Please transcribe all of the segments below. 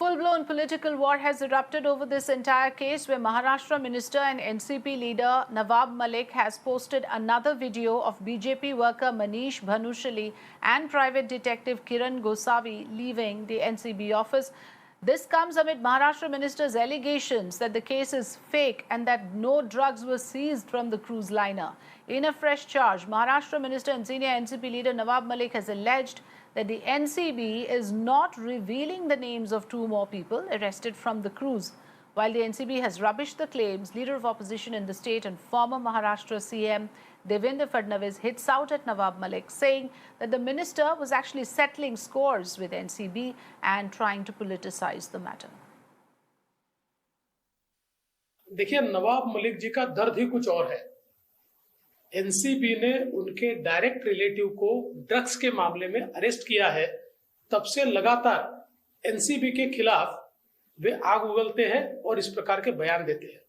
full-blown political war has erupted over this entire case, where Maharashtra Minister and NCP leader Nawab Malik has posted another video of BJP worker Manish Bhanushali and private detective Kiran Gosavi leaving the NCB office. This comes amid Maharashtra Minister's allegations that the case is fake and that no drugs were seized from the cruise liner. In a fresh charge, Maharashtra Minister and senior NCP leader Nawab Malik has alleged that the NCB is not revealing the names of two more people arrested from the cruise. While the NCB has rubbished the claims, leader of opposition in the state and former Maharashtra CM Devendra Fadnavis hits out at Nawab Malik, saying that the minister was actually settling scores with NCB and trying to politicize the matter. देखिए, नवाब मलिक जी का दर्द ही कुछ और है। NCB ने उनके direct relative को drugs के मामले में अरेस्ट किया है। तब से लगातार एनसीबी के खिलाफ वे आग उगलते हैं और इस प्रकार के बयान देते हैं।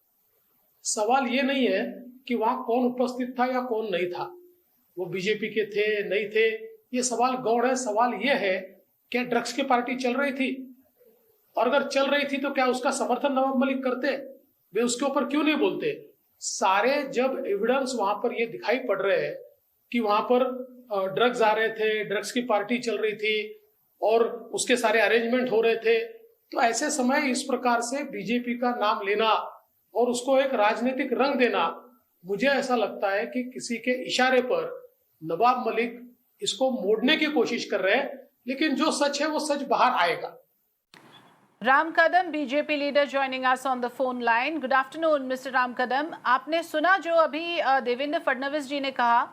सवाल ये नहीं है कि वहां कौन उपस्थित था या कौन नहीं था, वो बीजेपी के थे नहीं थे, ये सवाल गौड़ है। सवाल ये है क्या ड्रग्स की पार्टी चल रही थी, और अगर चल रही थी तो क्या उसका समर्थन नवाब मलिक करते? वे उसके ऊपर क्यों नहीं बोलते? सारे जब एविडेंस वहां पर ये दिखाई पड़ रहे हैं कि वहां पर ड्रग्स आ रहे थे, ड्रग्स की पार्टी चल रही थी और उसके सारे अरेंजमेंट हो रहे थे, तो ऐसे समय इस प्रकार से बीजेपी का नाम लेना और उसको एक राजनीतिक रंग देना, मुझे ऐसा लगता है कि किसी के इशारे पर नवाब मलिक इसको मोड़ने की कोशिश कर रहे हैं। लेकिन जो सच है वो सच बाहर आएगा। Ram Kadam, BJP leader, joining us on the phone line. Good afternoon mister Ram Kadam. आपने सुना जो अभी देवेंद्र फडणवीस जी ने कहा,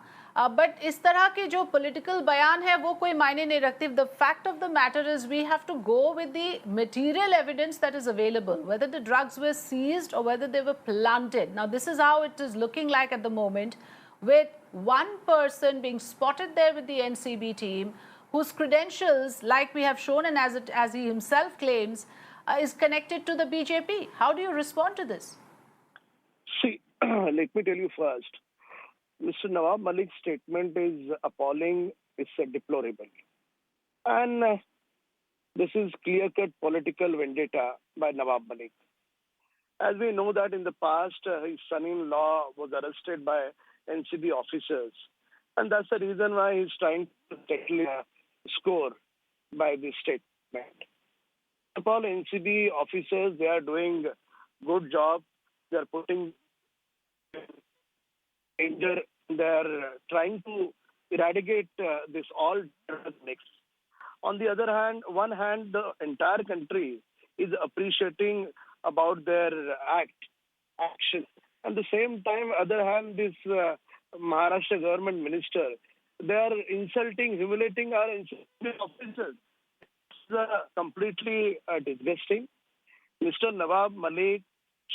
बट इस तरह के जो पॉलिटिकल बयान है वो कोई मायने नहीं रखते। The fact of the matter is we have to go with the material evidence that is available, whether the drugs were seized or whether they were planted. Now this is how it is looking like at the moment, with one person being spotted there with the NCB team, whose credentials, like we have shown and as he himself claims, is connected to the BJP. How do you respond to this? See, let me tell you first, Mr. Nawab Malik's statement is appalling, it's deplorable. And this is clear-cut political vendetta by Nawab Malik. As we know that in the past, his son-in-law was arrested by NCB officers, and that's the reason why he's trying to settle a score by this statement. All NCB officers, they are doing good job. They are putting danger. They are trying to eradicate this all drug mix. On the other hand, the entire country is appreciating about their action. At the same time, other hand, this Maharashtra government minister, they are insulting, humiliating our NCB officers. It's completely disgusting. Mr. Nawab Malik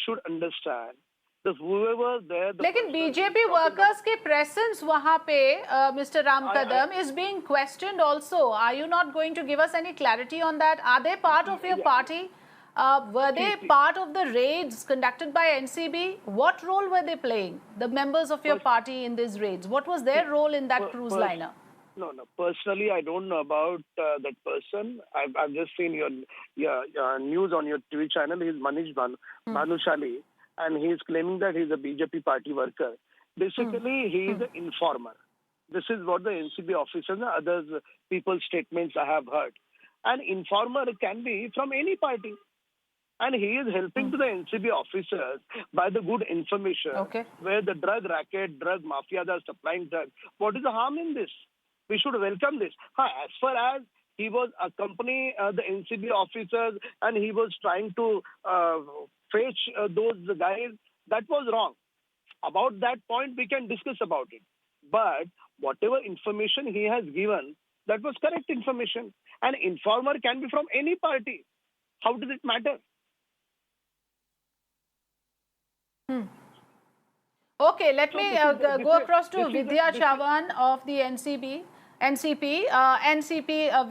should understand that whoever there. लेकिन BJP workers के presence वहां पे mister Ram Kadam is being questioned also. Are you not going to give us any clarity on that? Are they part of your party? Were they part of the raids conducted by NCB? What role were they playing, the members of your party, in these raids? What was their role in that cruise liner? No. Personally, I don't know about that person. I've just seen your news on your TV channel. He's Manish Bhanushali, and he's claiming that he's a BJP party worker. Basically, he is an informer. This is what the NCB officers and others people's statements I have heard. An informer can be from any party. And he is helping to the NCB officers by the good information where the drug racket, drug mafias are supplying drugs. What is the harm in this? We should welcome this. As far as he was accompanying the NCB officers and he was trying to fetch those guys, that was wrong. About that point, we can discuss about it. But whatever information he has given, that was correct information. An informer can be from any party. How does it matter? Okay, let me go across to Vidya Chavan of the NCP.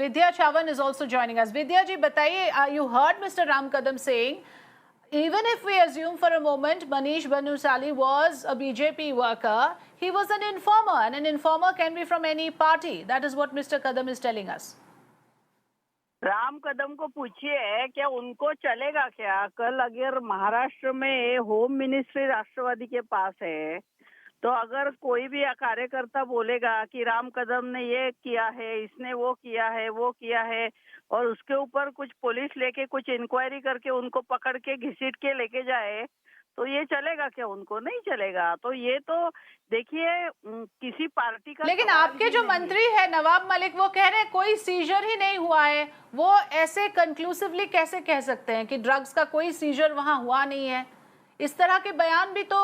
Vidya Chavan is also joining us. Vidya ji, bataiye, you heard Mr. Ram Kadam saying, even if we assume for a moment Manish Bhanushali was a BJP worker, he was an informer, and an informer can be from any party. That is what Mr. Kadam is telling us. Ram Kadam को पूछिए क्या उनको चलेगा क्या? कल अगर महाराष्ट्र में home ministry राष्ट्रवादी के पास है, तो अगर कोई भी कार्यकर्ता बोलेगा कि राम कदम ने ये किया है, इसने वो किया है, वो किया है, और उसके ऊपर कुछ पुलिस लेके कुछ इंक्वायरी करके उनको पकड़ के घसीट के लेके जाए, तो ये चलेगा क्या? उनको नहीं चलेगा। तो ये तो देखिए किसी पार्टी का लेकिन सवाल आपके ही जो नहीं। मंत्री है नवाब मलिक, वो कह रहे हैं कोई सीजर ही नहीं हुआ है। वो ऐसे कंक्लूसिवली कैसे कह सकते हैं कि ड्रग्स का कोई सीजर वहां हुआ नहीं है? इस तरह के बयान भी तो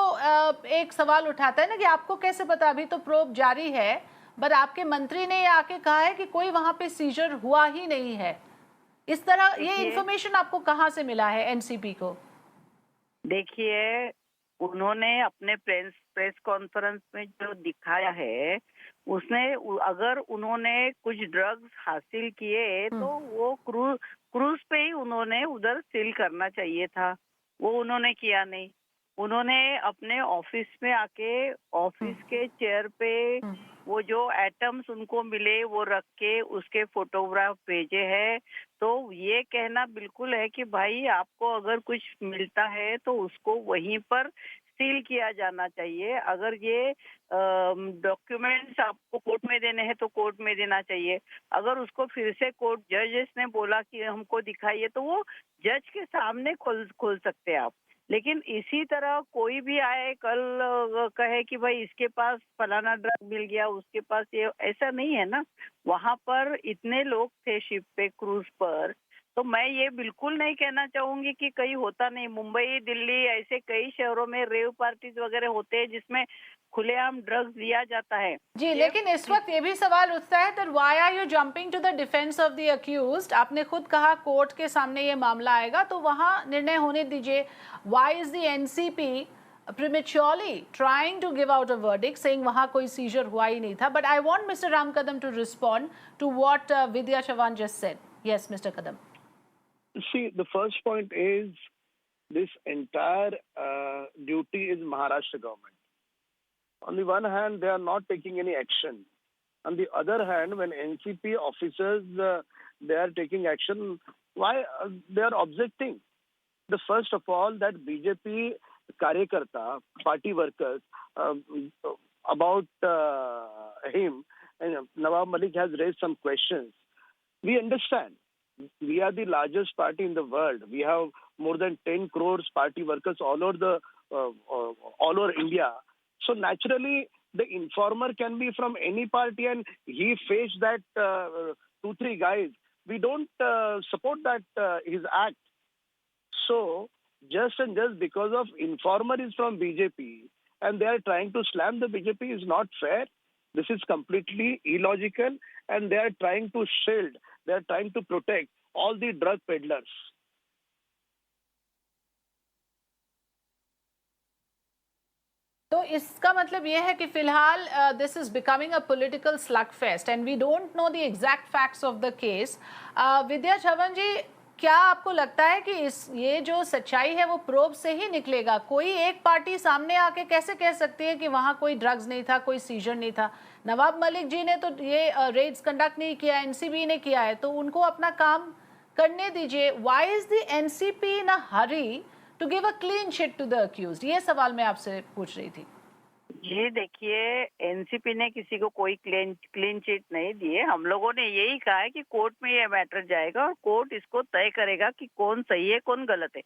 एक सवाल उठाता है ना कि आपको कैसे पता? अभी तो प्रोब जारी है, बट आपके मंत्री ने ये आके कहा है कि कोई वहां पे सीजर हुआ ही नहीं है। इस तरह ये देखिए इंफॉर्मेशन आपको कहाँ से मिला है एनसीपी को? देखिए उन्होंने अपने प्रेस कॉन्फ्रेंस में जो दिखाया है, उसने अगर उन्होंने कुछ ड्रग्स हासिल किए तो वो क्रूज पे ही उन्होंने उधर सील करना चाहिए था। वो उन्होंने किया नहीं। उन्होंने अपने ऑफिस में आके ऑफिस के चेयर पे वो जो एटम्स उनको मिले वो रख के उसके फोटोग्राफ भेजे हैं। तो ये कहना बिल्कुल है कि भाई आपको अगर कुछ मिलता है तो उसको वहीं पर सील किया जाना चाहिए। अगर ये डॉक्यूमेंट्स आपको कोर्ट में देने हैं तो कोर्ट में देना चाहिए। अगर उसको फिर से कोर्ट जजेस ने बोला कि हमको दिखाइए, तो वो जज के सामने खोल सकते हैं आप। लेकिन इसी तरह कोई भी आए कल कहे कि भाई इसके पास फलाना ड्रग मिल गया, उसके पास ये, ऐसा नहीं है ना। वहां पर इतने लोग थे शिप पे, क्रूज पर, तो मैं ये बिल्कुल नहीं कहना चाहूंगी कि कहीं होता नहीं। मुंबई, दिल्ली, ऐसे कई शहरों में रेव पार्टीज वगैरह होते हैं जिसमें खुलेआम ड्रग्स लिया जाता है। जी, लेकिन इस वक्त ये भी सवाल उठता है that why are you jumping to the defense of the accused? आपने खुद कहा कोर्ट के सामने ये मामला आएगा तो वहां निर्णय होने दीजिए। Why is the NCP prematurely trying to give out a verdict saying वहां कोई seizure हुआ ही नहीं था? But I want Mr. Ram Kadam to respond to what Vidya Chavan just said. Yes, Mr. Kadam. See, the first point is this entire duty is Maharashtra government. On the one hand, they are not taking any action. On the other hand, when NCP officers they are taking action, why they are objecting? The first of all, that BJP karyakarta, party workers, about him, and Nawab Malik has raised some questions. We understand. We are the largest party in the world. We have more than 10 crores party workers all over India. So naturally, the informer can be from any party, and he faced that 2-3 guys. We don't support that his act. So just because of informer is from BJP and they are trying to slam the BJP is not fair. This is completely illogical, and they are trying to shield, they are trying to protect all the drug peddlers. तो इसका मतलब ये है कि फिलहाल this is becoming a political slugfest and we don't know the exact facts of the case. Vidya Chavan ji, क्या आपको लगता है कि ये जो सच्चाई है वो प्रोब से ही निकलेगा? कोई एक पार्टी सामने आके कैसे कह सकती है कि वहां कोई ड्रग्स नहीं था, कोई सीजर नहीं था? नवाब मलिक जी ने तो ये रेड्स कंडक्ट नहीं किया, एनसीबी ने किया है, तो उनको अपना काम करने दीजिए। Why is the NCP in a hurry to give a clean chit to the accused? ये सवाल मैं आपसे पूछ रही थी। जी देखिए, एनसीपी ने किसी को कोई क्लीन चिट नहीं दी है। हम लोगों ने यही कहा है कि कोर्ट में ये मैटर जाएगा और कोर्ट इसको तय करेगा कि कौन सही है कौन गलत है।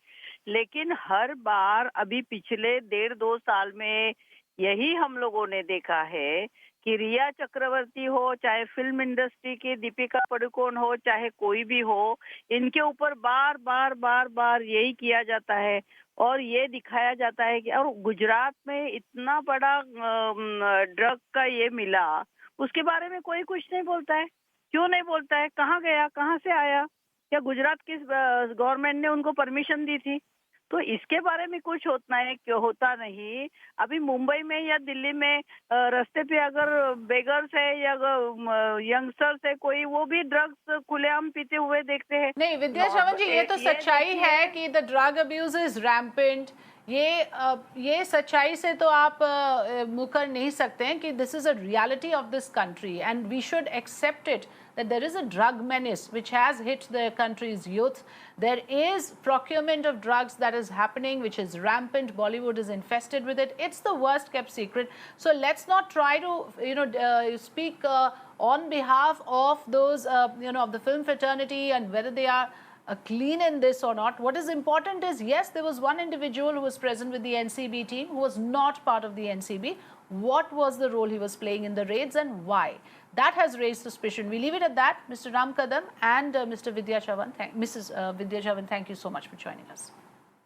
लेकिन हर बार अभी पिछले 1.5-2 साल में यही हम लोगों ने देखा है कि रिया चक्रवर्ती हो, चाहे फिल्म इंडस्ट्री की दीपिका पादुकोण हो, चाहे कोई भी हो, इनके ऊपर बार बार बार बार यही किया जाता है और ये दिखाया जाता है कि और गुजरात में इतना बड़ा ड्रग का ये मिला, उसके बारे में कोई कुछ नहीं बोलता है। क्यों नहीं बोलता है? कहाँ गया, कहाँ से आया? क्या गुजरात की गवर्नमेंट ने उनको परमिशन दी थी? तो इसके बारे में कुछ होता नहीं। अभी मुंबई में या दिल्ली में रास्ते पे अगर बेगर्स है या यंगस्टर्स है कोई, वो भी ड्रग्स खुलेआम पीते हुए देखते हैं। नहीं विद्या चवन जी, ये तो सच्चाई है कि the drug abuse is rampant ये सच्चाई से तो आप मुकर नहीं सकते हैं कि this is a reality of this country and we should accept it that there is a drug menace which has hit the country's youth. There is procurement of drugs that is happening, which is rampant. Bollywood is infested with it. It's the worst kept secret. So let's not try to, speak on behalf of those, of the film fraternity and whether they are clean in this or not. What is important is, yes, there was one individual who was present with the NCB team who was not part of the NCB. What was the role he was playing in the raids and why? That has raised suspicion. We leave it at that. Mr. Ram Kadam and Mrs. Vidya Chavan, thank you so much for joining us.